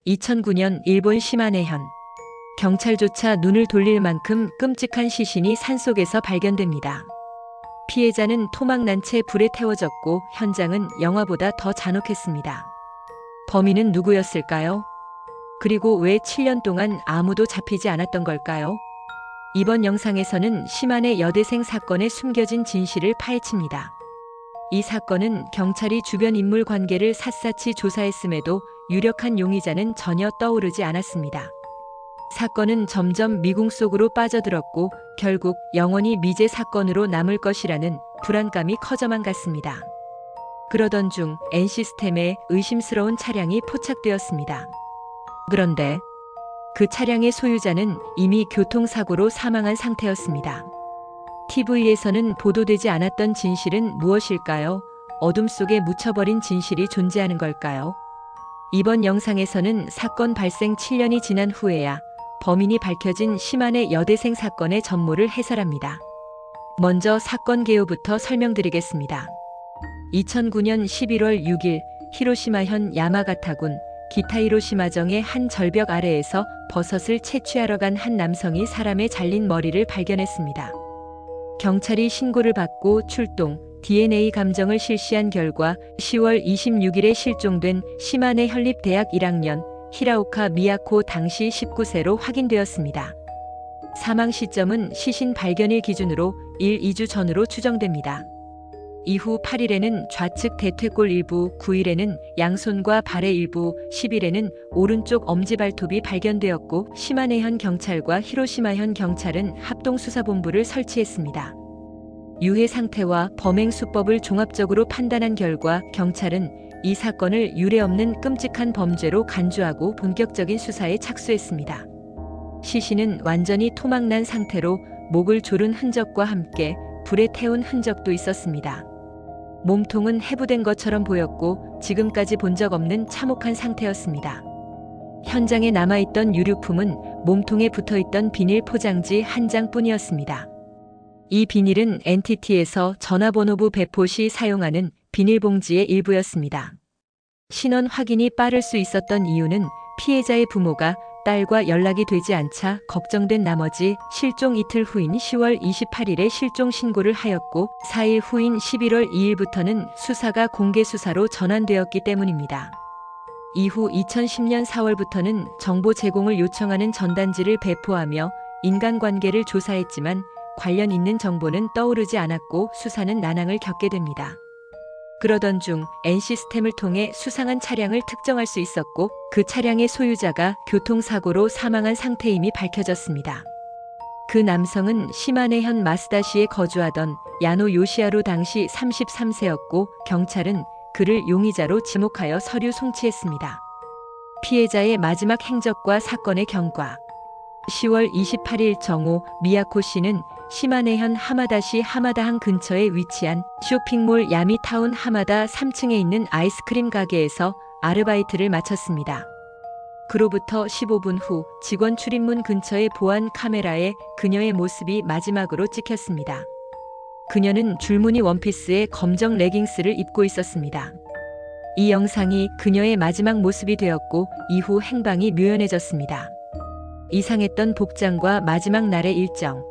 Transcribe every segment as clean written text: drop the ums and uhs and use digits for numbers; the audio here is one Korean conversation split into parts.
2009년 일본 시마네현. 경찰조차 눈을 돌릴 만큼 끔찍한 시신이 산속에서 발견됩니다. 피해자는 토막난 채 불에 태워졌고 현장은 영화보다 더 잔혹했습니다. 범인은 누구였을까요? 그리고 왜 7년 동안 아무도 잡히지 않았던 걸까요? 이번 영상에서는 시마네 여대생 사건의 숨겨진 진실을 파헤칩니다. 이 사건은 경찰이 주변 인물 관계를 샅샅이 조사했음에도 유력한 용의자는 전혀 떠오르지 않았습니다. 사건은 점점 미궁 속으로 빠져들었고 결국 영원히 미제 사건으로 남을 것이라는 불안감이 커져만 갔습니다. 그러던 중 N시스템에 의심스러운 차량이 포착되었습니다. 그런데 그 차량의 소유자는 이미 교통사고로 사망한 상태였습니다. TV에서는 보도되지 않았던 진실은 무엇일까요? 어둠 속에 묻혀버린 진실이 존재하는 걸까요? 이번 영상에서는 사건 발생 7년이 지난 후에야 범인이 밝혀진 시마네 여대생 사건의 전모를 해설합니다. 먼저 사건 개요부터 설명드리겠습니다. 2009년 11월 6일 히로시마현 야마가타군 기타히로시마정의 한 절벽 아래에서 버섯을 채취하러 간 한 남성이 사람의 잘린 머리를 발견했습니다. 경찰이 신고를 받고 출동, DNA 감정을 실시한 결과 10월 26일에 실종된 시마네 현립대학 1학년 히라오카 미야코 당시 19세로 확인되었습일 사망 시점은 시신 발견일 기준으로 1-2주 전으로 추정됩니다. 이후 8일에는 좌측 대퇴골 일부, 9일에는 양손과 발의 일부, 10일에는 오른쪽 엄지발톱이 발견되었고 시마네현 경찰과 히로시마현 경찰은 합동수사본부를 설치했습니다. 유해 상태와 범행 수법을 종합적으로 판단한 결과 경찰은 이 사건을 유례없는 끔찍한 범죄로 간주하고 본격적인 수사에 착수했습니다. 시신은 완전히 토막난 상태로 목을 조른 흔적과 함께 불에 태운 흔적도 있었습니다. 몸통은 해부된 것처럼 보였고 지금까지 본 적 없는 참혹한 상태였습니다. 현장에 남아있던 유류품은 몸통에 붙어있던 비닐 포장지 한 장뿐이었습니다. 이 비닐은 NTT에서 전화번호부 배포 시 사용하는 비닐봉지의 일부였습니다. 신원 확인이 빠를 수 있었던 이유는 피해자의 부모가 딸과 연락이 되지 않자 걱정된 나머지 실종 이틀 후인 10월 28일에 실종 신고를 하였고 4일 후인 11월 2일부터는 수사가 공개 수사로 전환되었기 때문입니다. 이후 2010년 4월부터는 정보 제공을 요청하는 전단지를 배포하며 인간관계를 조사했지만 관련 있는 정보는 떠오르지 않았고 수사는 난항을 겪게 됩니다. 그러던 중 N시스템을 통해 수상한 차량을 특정할 수 있었고 그 차량의 소유자가 교통사고로 사망한 상태임이 밝혀졌습니다. 그 남성은 시마네현 마스다시에 거주하던 야노 요시하루 당시 33세였고 경찰은 그를 용의자로 지목하여 서류 송치했습니다. 피해자의 마지막 행적과 사건의 경과. 10월 28일 정오 미야코 씨는 시마네현 하마다시 하마다항 근처에 위치한 쇼핑몰 야미타운 하마다 3층에 있는 아이스크림 가게에서 아르바이트를 마쳤습니다. 그로부터 15분 후 직원 출입문 근처의 보안 카메라에 그녀의 모습이 마지막으로 찍혔습니다. 그녀는 줄무늬 원피스에 검정 레깅스를 입고 있었습니다. 이 영상이 그녀의 마지막 모습이 되었고 이후 행방이 묘연해졌습니다. 이상했던 복장과 마지막 날의 일정.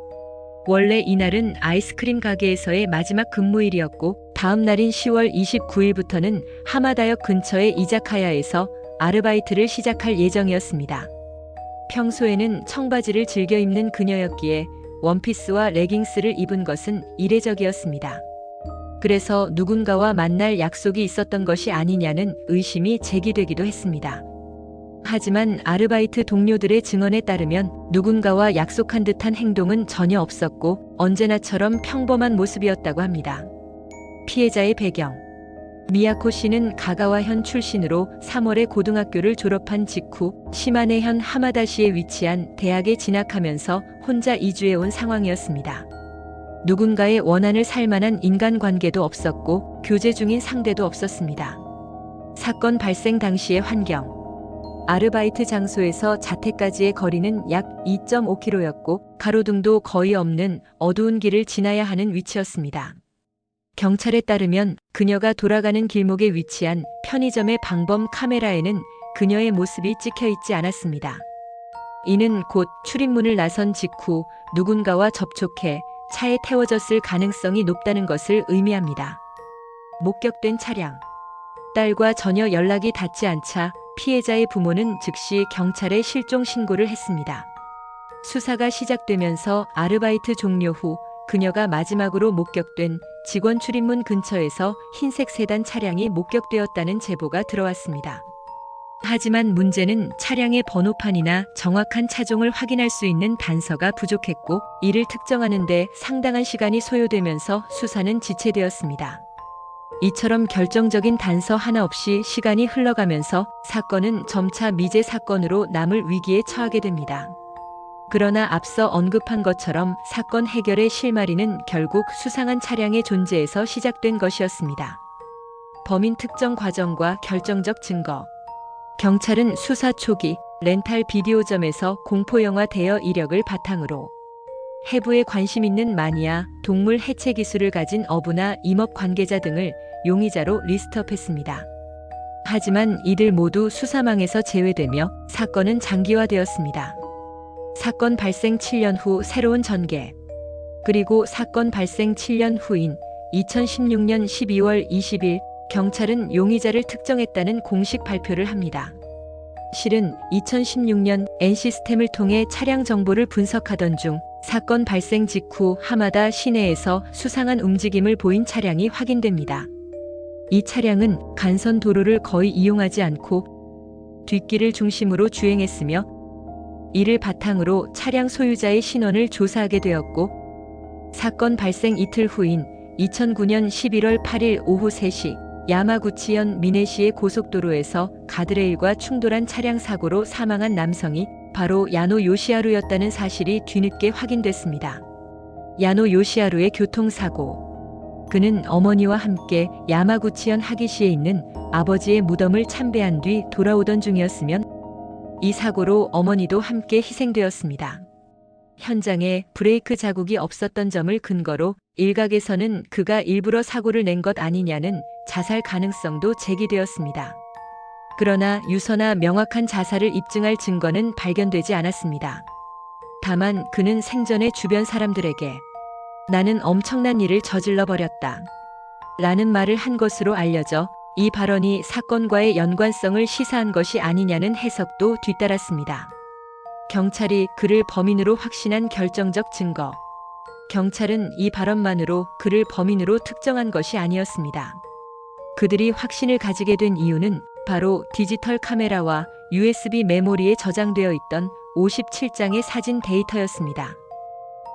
원래 이날은 아이스크림 가게에서의 마지막 근무일이었고 다음 날인 10월 29일부터는 하마다역 근처의 이자카야에서 아르바이트를 시작할 예정이었습니다. 평소에는 청바지를 즐겨 입는 그녀였기에 원피스와 레깅스를 입은 것은 이례적이었습니다. 그래서 누군가와 만날 약속이 있었던 것이 아니냐는 의심이 제기되기도 했습니다. 하지만 아르바이트 동료들의 증언에 따르면 누군가와 약속한 듯한 행동은 전혀 없었고 언제나처럼 평범한 모습이었다고 합니다. 피해자의 배경. 미야코 씨는 가가와현 출신으로 3월에 고등학교를 졸업한 직후 시마네현 하마다시에 위치한 대학에 진학하면서 혼자 이주해 온 상황이었습니다. 누군가의 원한을 살 만한 인간관계도 없었고 교제 중인 상대도 없었습니다. 사건 발생 당시의 환경. 아르바이트 장소에서 자택까지의 거리는 약 2.5km였고 가로등도 거의 없는 어두운 길을 지나야 하는 위치였습니다. 경찰에 따르면 그녀가 돌아가는 길목에 위치한 편의점의 방범 카메라에는 그녀의 모습이 찍혀 있지 않았습니다. 이는 곧 출입문을 나선 직후 누군가와 접촉해 차에 태워졌을 가능성이 높다는 것을 의미합니다. 목격된 차량. 딸과 전혀 연락이 닿지 않자 피해자의 부모는 즉시 경찰에 실종 신고를 했습니다. 수사가 시작되면서 아르바이트 종료 후 그녀가 마지막으로 목격된 직원 출입문 근처에서 흰색 세단 차량이 목격되었다는 제보가 들어왔습니다. 하지만 문제는 차량의 번호판이나 정확한 차종을 확인할 수 있는 단서가 부족했고, 이를 특정하는 데 상당한 시간이 소요되면서 수사는 지체되었습니다. 이처럼 결정적인 단서 하나 없이 시간이 흘러가면서 사건은 점차 미제 사건으로 남을 위기에 처하게 됩니다. 그러나 앞서 언급한 것처럼 사건 해결의 실마리는 결국 수상한 차량의 존재에서 시작된 것이었습니다. 범인 특정 과정과 결정적 증거. 경찰은 수사 초기 렌탈 비디오점에서 공포영화 대여 이력을 바탕으로 해부에 관심 있는 마니아, 동물 해체 기술을 가진 어부나 임업 관계자 등을 용의자로 리스트업했습니다. 하지만 이들 모두 수사망에서 제외되며 사건은 장기화되었습니다. 사건 발생 7년 후 새로운 전개. 그리고 사건 발생 7년 후인 2016년 12월 20일 경찰은 용의자를 특정했다는 공식 발표를 합니다. 실은 2016년 N시스템을 통해 차량 정보를 분석하던 중 사건 발생 직후 하마다 시내에서 수상한 움직임을 보인 차량이 확인됩니다. 이 차량은 간선 도로를 거의 이용하지 않고 뒷길을 중심으로 주행했으며, 이를 바탕으로 차량 소유자의 신원을 조사하게 되었고, 사건 발생 이틀 후인 2009년 11월 8일 오후 3시 야마구치현 미네시의 고속도로에서 가드레일과 충돌한 차량 사고로 사망한 남성이 바로 야노 요시하루였다는 사실이 뒤늦게 확인됐습니다. 야노 요시하루의 교통사고. 그는 어머니와 함께 야마구치현 하기시에 있는 아버지의 무덤을 참배한 뒤 돌아오던 중이었으면, 이 사고로 어머니도 함께 희생되었습니다. 현장에 브레이크 자국이 없었던 점을 근거로 일각에서는 그가 일부러 사고를 낸 것 아니냐는 자살 가능성도 제기되었습니다. 그러나 유서나 명확한 자살을 입증할 증거는 발견되지 않았습니다. 다만 그는 생전에 주변 사람들에게 "나는 엄청난 일을 저질러 버렸다" 라는 말을 한 것으로 알려져 이 발언이 사건과의 연관성을 시사한 것이 아니냐는 해석도 뒤따랐습니다. 경찰이 그를 범인으로 확신한 결정적 증거. 경찰은 이 발언만으로 그를 범인으로 특정한 것이 아니었습니다. 그들이 확신을 가지게 된 이유는 바로 디지털 카메라와 USB 메모리에 저장되어 있던 57장의 사진 데이터였습니다.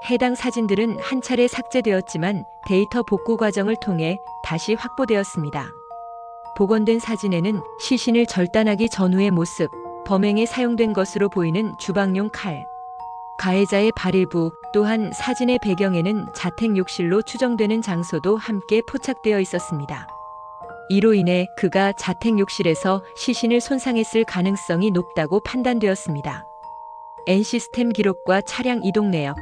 해당 사진들은 한 차례 삭제되었지만 데이터 복구 과정을 통해 다시 확보되었습니다. 복원된 사진에는 시신을 절단하기 전후의 모습, 범행에 사용된 것으로 보이는 주방용 칼, 가해자의 발 일부, 또한 사진의 배경에는 자택 욕실로 추정되는 장소도 함께 포착되어 있었습니다. 이로 인해 그가 자택 욕실에서 시신을 손상했을 가능성이 높다고 판단되었습니다. N시스템 기록과 차량 이동 내역.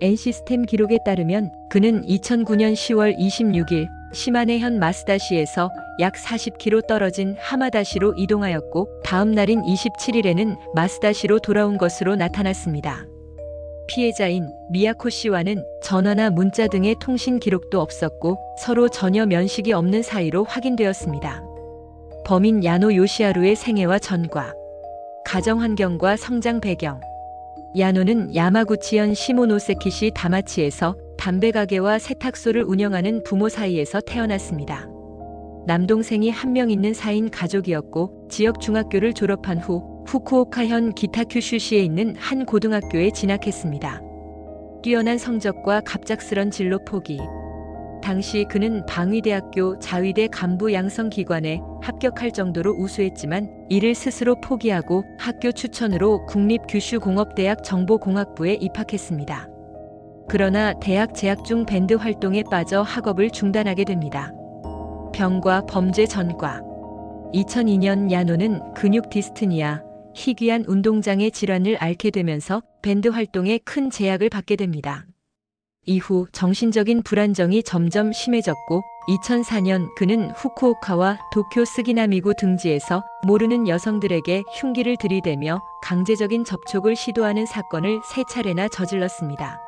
N시스템 기록에 따르면 그는 2009년 10월 26일 시마네현 마스다시에서 약 40km 떨어진 하마다시로 이동하였고, 다음 날인 27일에는 마스다시로 돌아온 것으로 나타났습니다. 피해자인 미야코 씨와는 전화나 문자 등의 통신 기록도 없었고 서로 전혀 면식이 없는 사이로 확인되었습니다. 범인 야노 요시하루의 생애와 전과, 가정 환경과 성장 배경. 야노는 야마구치현 시모노세키시 다마치에서 담배 가게와 세탁소를 운영하는 부모 사이에서 태어났습니다. 남동생이 한 명 있는 4인 가족이었고, 지역 중학교를 졸업한 후 후쿠오카현 기타큐슈시에 있는 한 고등학교에 진학했습니다. 뛰어난 성적과 갑작스런 진로 포기. 당시 그는 방위대학교 자위대 간부 양성기관에 합격할 정도로 우수했지만 이를 스스로 포기하고 학교 추천으로 국립규슈공업대학 정보공학부에 입학했습니다. 그러나 대학 재학 중 밴드 활동에 빠져 학업을 중단하게 됩니다. 병과 범죄 전과. 2002년 야노는 근육 디스트니아, 희귀한 운동장애 질환을 앓게 되면서 밴드 활동에 큰 제약을 받게 됩니다. 이후 정신적인 불안정이 점점 심해졌고 2004년 그는 후쿠오카와 도쿄 스기나미구 등지에서 모르는 여성들에게 흉기를 들이대며 강제적인 접촉을 시도하는 사건을 3차례나 저질렀습니다.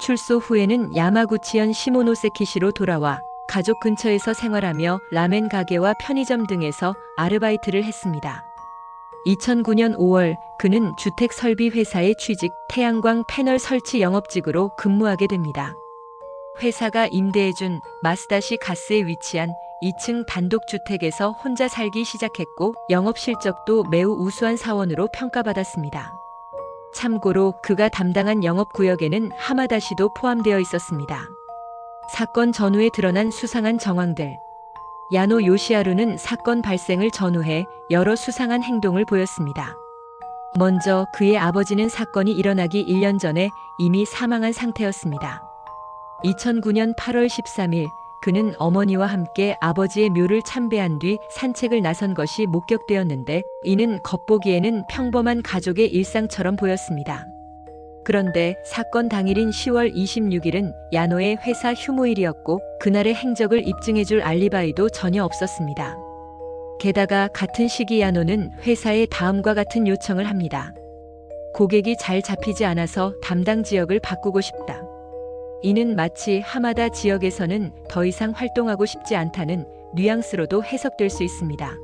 출소 후에는 야마구치현 시모노세키시로 돌아와 가족 근처에서 생활하며 라멘 가게와 편의점 등에서 아르바이트를 했습니다. 2009년 5월 그는 주택 설비 회사에 취직, 태양광 패널 설치 영업직으로 근무하게 됩니다. 회사가 임대해준 마스다시 가스에 위치한 2층 단독주택에서 혼자 살기 시작했고 영업 실적도 매우 우수한 사원으로 평가받았습니다. 참고로 그가 담당한 영업구역에는 하마다시도 포함되어 있었습니다. 사건 전후에 드러난 수상한 정황들. 야노 요시하루는 사건 발생을 전후해 여러 수상한 행동을 보였습니다. 먼저 그의 아버지는 사건이 일어나기 1년 전에 이미 사망한 상태였습니다. 2009년 8월 13일 그는 어머니와 함께 아버지의 묘를 참배한 뒤 산책을 나선 것이 목격되었는데 이는 겉보기에는 평범한 가족의 일상처럼 보였습니다. 그런데 사건 당일인 10월 26일은 야노의 회사 휴무일이었고 그날의 행적을 입증해줄 알리바이도 전혀 없었습니다. 게다가 같은 시기 야노는 회사에 다음과 같은 요청을 합니다. 고객이 잘 잡히지 않아서 담당 지역을 바꾸고 싶다. 이는 마치 하마다 지역에서는 더 이상 활동하고 싶지 않다는 뉘앙스로도 해석될 수 있습니다.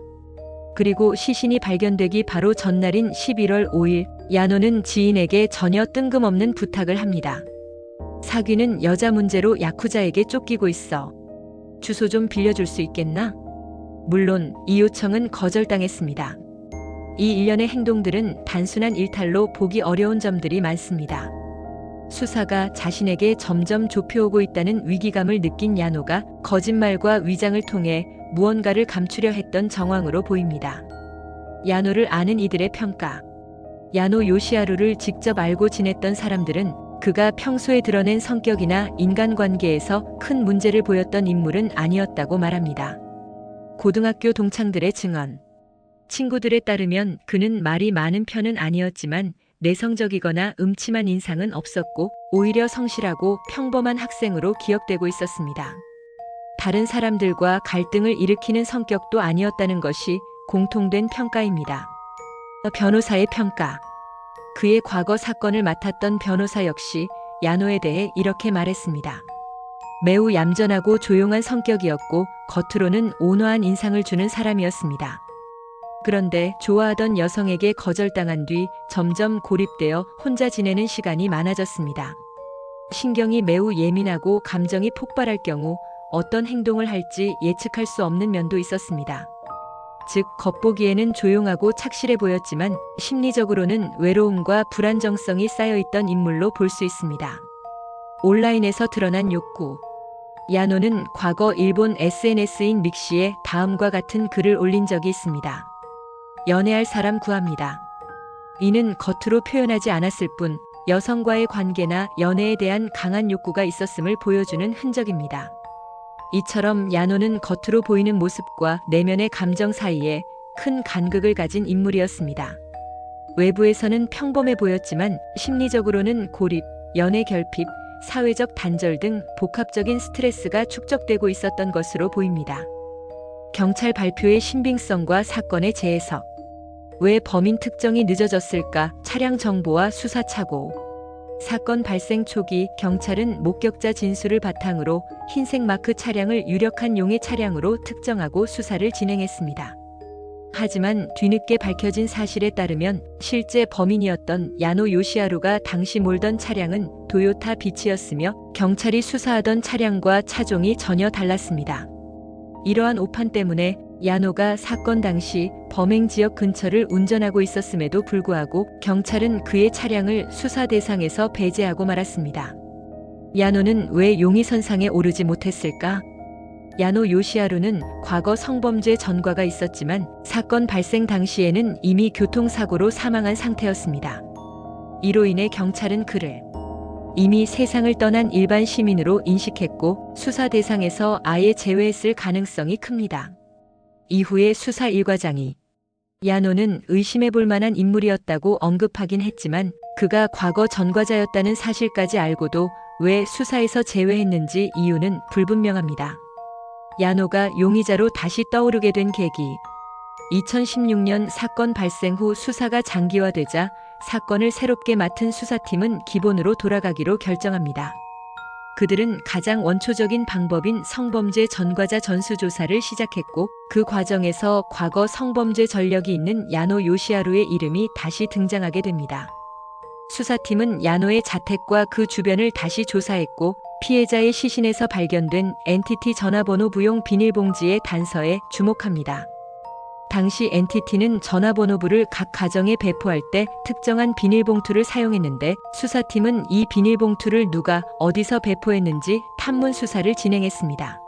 그리고 시신이 발견되기 바로 전날인 11월 5일 야노는 지인에게 전혀 뜬금없는 부탁을 합니다. 사귀는 여자 문제로 야쿠자에게 쫓기고 있어. 주소 좀 빌려줄 수 있겠나? 물론 이 요청은 거절당했습니다. 이 일련의 행동들은 단순한 일탈로 보기 어려운 점들이 많습니다. 수사가 자신에게 점점 좁혀오고 있다는 위기감을 느낀 야노가 거짓말과 위장을 통해 무언가를 감추려 했던 정황으로 보입니다. 야노를 아는 이들의 평가. 야노 요시하루를 직접 알고 지냈던 사람들은 그가 평소에 드러낸 성격이나 인간관계에서 큰 문제를 보였던 인물은 아니었다고 말합니다. 고등학교 동창들의 증언. 친구들에 따르면 그는 말이 많은 편은 아니었지만 내성적이거나 음침한 인상은 없었고 오히려 성실하고 평범한 학생으로 기억되고 있었습니다. 다른 사람들과 갈등을 일으키는 성격도 아니었다는 것이 공통된 평가입니다. 변호사의 평가. 그의 과거 사건을 맡았던 변호사 역시 야노에 대해 이렇게 말했습니다. 매우 얌전하고 조용한 성격이었고 겉으로는 온화한 인상을 주는 사람이었습니다. 그런데 좋아하던 여성에게 거절당한 뒤 점점 고립되어 혼자 지내는 시간이 많아졌습니다. 신경이 매우 예민하고 감정이 폭발할 경우 어떤 행동을 할지 예측할 수 없는 면도 있었습니다. 즉, 겉보기에는 조용하고 착실해 보였지만 심리적으로는 외로움과 불안정성이 쌓여있던 인물로 볼 수 있습니다. 온라인에서 드러난 욕구. 야노는 과거 일본 SNS인 믹시에 다음과 같은 글을 올린 적이 있습니다. 연애할 사람 구합니다. 이는 겉으로 표현하지 않았을 뿐 여성과의 관계나 연애에 대한 강한 욕구가 있었음을 보여주는 흔적입니다. 이처럼 야노는 겉으로 보이는 모습과 내면의 감정 사이에 큰 간극을 가진 인물이었습니다. 외부에서는 평범해 보였지만 심리적으로는 고립, 연애 결핍, 사회적 단절 등 복합적인 스트레스가 축적되고 있었던 것으로 보입니다. 경찰 발표의 신빙성과 사건의 재해석. 왜 범인 특정이 늦어졌을까? 차량 정보와 수사 착오. 사건 발생 초기 경찰은 목격자 진술을 바탕으로 흰색 마크 차량을 유력한 용의 차량으로 특정하고 수사를 진행했습니다. 하지만 뒤늦게 밝혀진 사실에 따르면 실제 범인이었던 야노 요시하루가 당시 몰던 차량은 도요타 비치였으며 경찰이 수사하던 차량과 차종이 전혀 달랐습니다. 이러한 오판 때문에 야노가 사건 당시 범행 지역 근처를 운전하고 있었음에도 불구하고 경찰은 그의 차량을 수사 대상에서 배제하고 말았습니다. 야노는 왜 용의선상에 오르지 못했을까? 야노 요시하루는 과거 성범죄 전과가 있었지만 사건 발생 당시에는 이미 교통사고로 사망한 상태였습니다. 이로 인해 경찰은 그를 이미 세상을 떠난 일반 시민으로 인식했고 수사 대상에서 아예 제외했을 가능성이 큽니다. 이후에 수사 일과장이 야노는 의심해 볼 만한 인물이었다고 언급하긴 했지만 그가 과거 전과자였다는 사실까지 알고도 왜 수사에서 제외했는지 이유는 불분명합니다. 야노가 용의자로 다시 떠오르게 된 계기. 2016년 사건 발생 후 수사가 장기화되자 사건을 새롭게 맡은 수사팀은 기본으로 돌아가기로 결정합니다. 그들은 가장 원초적인 방법인 성범죄 전과자 전수조사를 시작했고, 그 과정에서 과거 성범죄 전력이 있는 야노 요시하루의 이름이 다시 등장하게 됩니다. 수사팀은 야노의 자택과 그 주변을 다시 조사했고, 피해자의 시신에서 발견된 NTT 전화번호 부용 비닐봉지의 단서에 주목합니다. 당시 NTT는 전화번호부를 각 가정에 배포할 때 특정한 비닐봉투를 사용했는데, 수사팀은 이 비닐봉투를 누가 어디서 배포했는지 탐문 수사를 진행했습니다.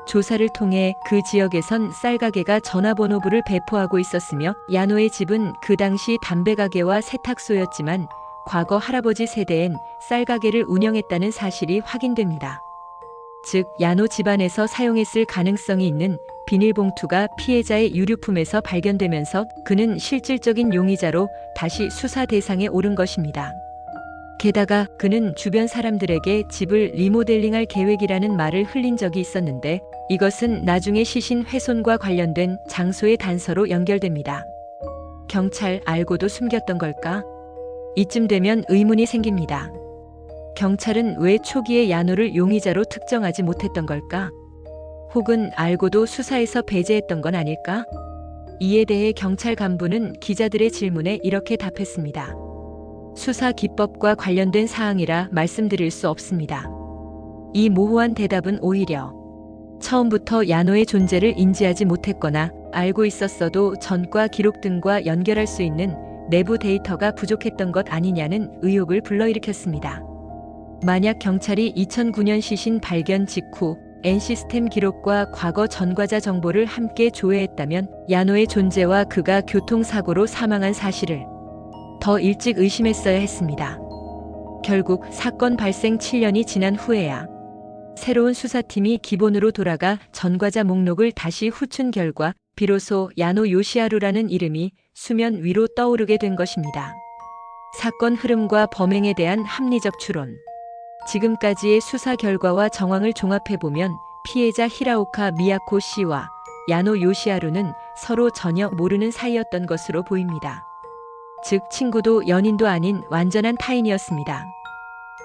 조사를 통해 그 지역에선 쌀가게가 전화번호부를 배포하고 있었으며, 야노의 집은 그 당시 담배가게와 세탁소였지만 과거 할아버지 세대엔 쌀가게를 운영했다는 사실이 확인됩니다. 즉, 야노 집안에서 사용했을 가능성이 있는 비닐봉투가 피해자의 유류품에서 발견되면서 그는 실질적인 용의자로 다시 수사 대상에 오른 것입니다. 게다가 그는 주변 사람들에게 집을 리모델링할 계획이라는 말을 흘린 적이 있었는데, 이것은 나중에 시신 훼손과 관련된 장소의 단서로 연결됩니다. 경찰 알고도 숨겼던 걸까? 이쯤 되면 의문이 생깁니다. 경찰은 왜 초기에 야노를 용의자로 특정하지 못했던 걸까? 혹은 알고도 수사에서 배제했던 건 아닐까? 이에 대해 경찰 간부는 기자들의 질문에 이렇게 답했습니다. 수사 기법과 관련된 사항이라 말씀드릴 수 없습니다. 이 모호한 대답은 오히려 처음부터 야노의 존재를 인지하지 못했거나 알고 있었어도 전과 기록 등과 연결할 수 있는 내부 데이터가 부족했던 것 아니냐는 의혹을 불러일으켰습니다. 만약 경찰이 2009년 시신 발견 직후 N시스템 기록과 과거 전과자 정보를 함께 조회했다면 야노의 존재와 그가 교통사고로 사망한 사실을 더 일찍 의심했어야 했습니다. 결국 사건 발생 7년이 지난 후에야 새로운 수사팀이 기본으로 돌아가 전과자 목록을 다시 후춘 결과 비로소 야노 요시하루라는 이름이 수면 위로 떠오르게 된 것입니다. 사건 흐름과 범행에 대한 합리적 추론. 지금까지의 수사 결과와 정황을 종합해보면 피해자 히라오카 미야코 씨와 야노 요시하루는 서로 전혀 모르는 사이였던 것으로 보입니다. 즉 친구도 연인도 아닌 완전한 타인이었습니다.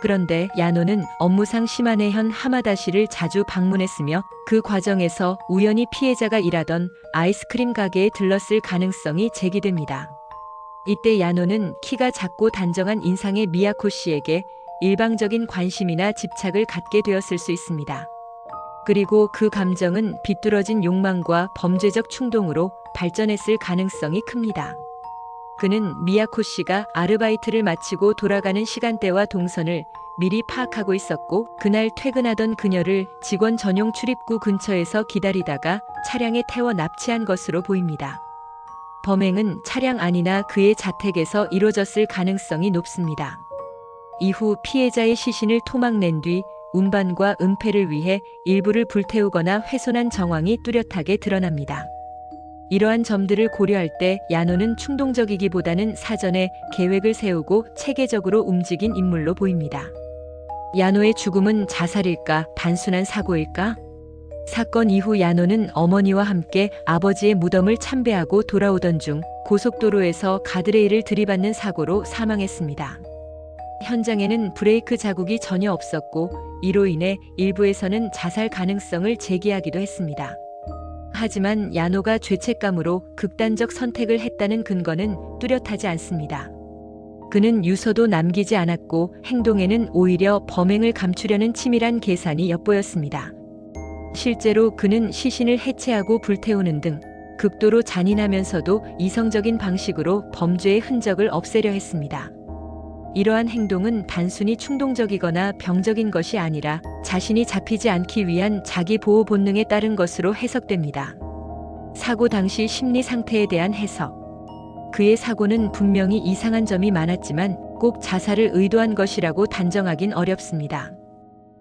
그런데 야노는 업무상 시마네현 하마다시를 자주 방문했으며 그 과정에서 우연히 피해자가 일하던 아이스크림 가게에 들렀을 가능성이 제기됩니다. 이때 야노는 키가 작고 단정한 인상의 미야코 씨에게 일방적인 관심이나 집착을 갖게 되었을 수 있습니다. 그리고 그 감정은 비뚤어진 욕망과 범죄적 충동으로 발전했을 가능성이 큽니다. 그는 미야코 씨가 아르바이트를 마치고 돌아가는 시간대와 동선을 미리 파악하고 있었고, 그날 퇴근하던 그녀를 직원 전용 출입구 근처에서 기다리다가 차량에 태워 납치한 것으로 보입니다. 범행은 차량 안이나 그의 자택에서 이루어졌을 가능성이 높습니다. 이후 피해자의 시신을 토막낸 뒤 운반과 은폐를 위해 일부를 불태우거나 훼손한 정황이 뚜렷하게 드러납니다. 이러한 점들을 고려할 때 야노는 충동적이기보다는 사전에 계획을 세우고 체계적으로 움직인 인물로 보입니다. 야노의 죽음은 자살일까, 단순한 사고일까? 사건 이후 야노는 어머니와 함께 아버지의 무덤을 참배하고 돌아오던 중 고속도로에서 가드레일을 들이받는 사고로 사망했습니다. 현장에는 브레이크 자국이 전혀 없었고, 이로 인해 일부에서는 자살 가능성을 제기하기도 했습니다. 하지만 야노가 죄책감으로 극단적 선택을 했다는 근거는 뚜렷하지 않습니다. 그는 유서도 남기지 않았고 행동에는 오히려 범행을 감추려는 치밀한 계산이 엿보였습니다. 실제로 그는 시신을 해체하고 불태우는 등 극도로 잔인하면서도 이성적인 방식으로 범죄의 흔적을 없애려 했습니다. 이러한 행동은 단순히 충동적이거나 병적인 것이 아니라 자신이 잡히지 않기 위한 자기 보호 본능에 따른 것으로 해석됩니다. 사고 당시 심리 상태에 대한 해석. 그의 사고는 분명히 이상한 점이 많았지만 꼭 자살을 의도한 것이라고 단정하긴 어렵습니다.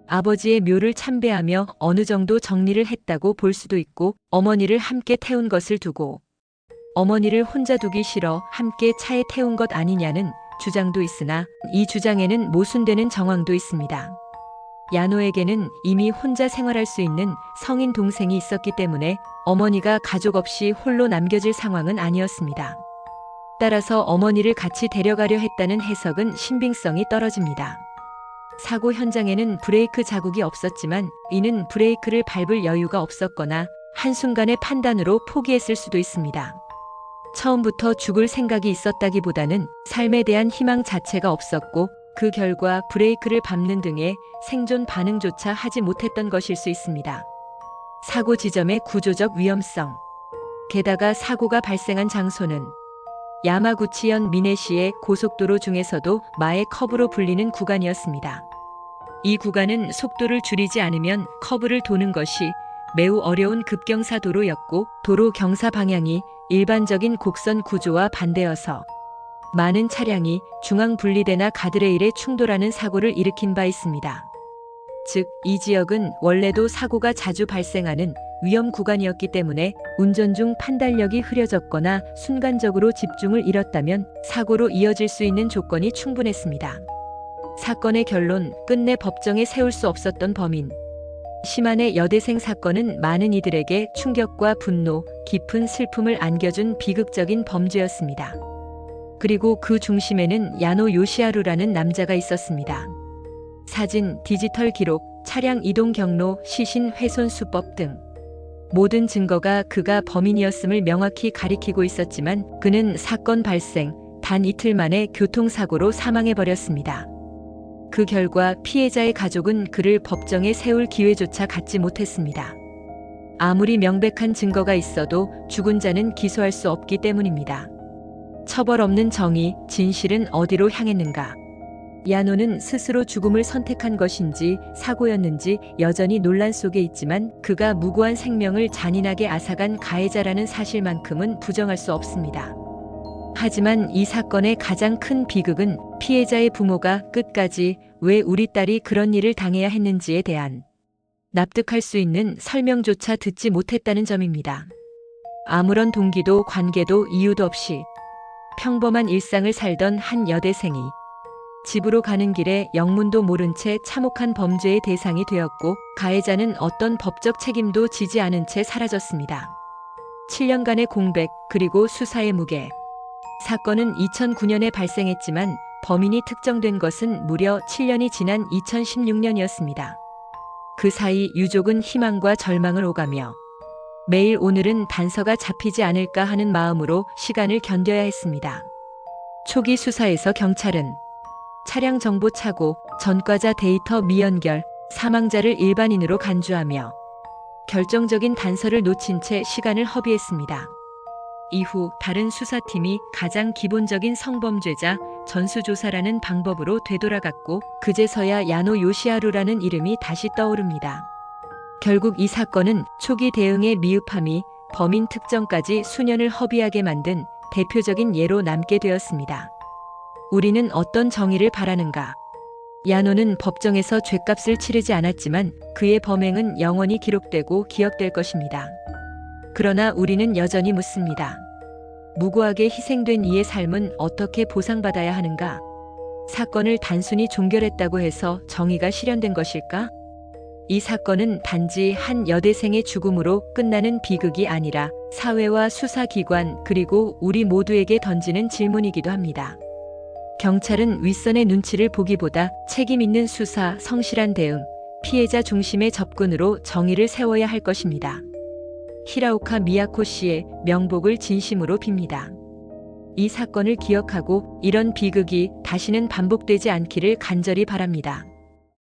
아버지의 묘를 참배하며 어느 정도 정리를 했다고 볼 수도 있고, 어머니를 함께 태운 것을 두고 어머니를 혼자 두기 싫어 함께 차에 태운 것 아니냐는 주장도 있으나 이 주장에는 모순되는 정황도 있습니다. 야노에게는 이미 혼자 생활할 수 있는 성인 동생이 있었기 때문에 어머니가 가족 없이 홀로 남겨질 상황은 아니었습니다. 따라서 어머니를 같이 데려가려 했다는 해석은 신빙성이 떨어집니다. 사고 현장에는 브레이크 자국이 없었지만 이는 브레이크를 밟을 여유가 없었거나 한순간의 판단으로 포기했을 수도 있습니다. 처음부터 죽을 생각이 있었다기보다는 삶에 대한 희망 자체가 없었고 그 결과 브레이크를 밟는 등의 생존 반응조차 하지 못했던 것일 수 있습니다. 사고 지점의 구조적 위험성. 게다가 사고가 발생한 장소는 야마구치현 미네시의 고속도로 중에서도 마의 커브로 불리는 구간이었습니다. 이 구간은 속도를 줄이지 않으면 커브를 도는 것이 매우 어려운 급경사 도로였고 도로 경사 방향이 일반적인 곡선 구조와 반대여서 많은 차량이 중앙 분리대나 가드레일에 충돌하는 사고를 일으킨 바 있습니다. 즉, 이 지역은 원래도 사고가 자주 발생하는 위험 구간이었기 때문에 운전 중 판단력이 흐려졌거나 순간적으로 집중을 잃었다면 사고로 이어질 수 있는 조건이 충분했습니다. 사건의 결론, 끝내 법정에 세울 수 없었던 범인. 시마네 여대생 사건은 많은 이들에게 충격과 분노, 깊은 슬픔을 안겨준 비극적인 범죄였습니다. 그리고 그 중심에는 야노 요시하루라는 남자가 있었습니다. 사진, 디지털 기록, 차량 이동 경로, 시신 훼손 수법 등 모든 증거가 그가 범인이었음을 명확히 가리키고 있었지만 그는 사건 발생 단 이틀 만에 교통사고로 사망해버렸습니다. 그 결과 피해자의 가족은 그를 법정에 세울 기회조차 갖지 못했습니다. 아무리 명백한 증거가 있어도 죽은 자는 기소할 수 없기 때문입니다. 처벌 없는 정의, 진실은 어디로 향했는가? 야노는 스스로 죽음을 선택한 것인지 사고였는지 여전히 논란 속에 있지만 그가 무고한 생명을 잔인하게 앗아간 가해자라는 사실만큼은 부정할 수 없습니다. 하지만 이 사건의 가장 큰 비극은 피해자의 부모가 끝까지 왜 우리 딸이 그런 일을 당해야 했는지에 대한 납득할 수 있는 설명조차 듣지 못했다는 점입니다. 아무런 동기도 관계도 이유도 없이 평범한 일상을 살던 한 여대생이 집으로 가는 길에 영문도 모른 채 참혹한 범죄의 대상이 되었고 가해자는 어떤 법적 책임도 지지 않은 채 사라졌습니다. 7년간의 공백 그리고 수사의 무게. 사건은 2009년에 발생했지만 범인이 특정된 것은 무려 7년이 지난 2016년이었습니다. 그 사이 유족은 희망과 절망을 오가며 매일 오늘은 단서가 잡히지 않을까 하는 마음으로 시간을 견뎌야 했습니다. 초기 수사에서 경찰은 차량 정보 착오, 전과자 데이터 미연결, 사망자를 일반인으로 간주하며 결정적인 단서를 놓친 채 시간을 허비했습니다. 이후 다른 수사팀이 가장 기본적인 성범죄자 전수조사라는 방법으로 되돌아갔고 그제서야 야노 요시하루라는 이름이 다시 떠오릅니다. 결국 이 사건은 초기 대응의 미흡함이 범인 특정까지 수년을 허비하게 만든 대표적인 예로 남게 되었습니다. 우리는 어떤 정의를 바라는가? 야노는 법정에서 죗값을 치르지 않았지만 그의 범행은 영원히 기록되고 기억될 것입니다. 그러나 우리는 여전히 묻습니다. 무고하게 희생된 이의 삶은 어떻게 보상받아야 하는가? 사건을 단순히 종결했다고 해서 정의가 실현된 것일까? 이 사건은 단지 한 여대생의 죽음으로 끝나는 비극이 아니라 사회와 수사기관 그리고 우리 모두에게 던지는 질문이기도 합니다. 경찰은 윗선의 눈치를 보기보다 책임 있는 수사, 성실한 대응, 피해자 중심의 접근으로 정의를 세워야 할 것입니다. 히라오카 미야코 씨의 명복을 진심으로 빕니다. 이 사건을 기억하고 이런 비극이 다시는 반복되지 않기를 간절히 바랍니다.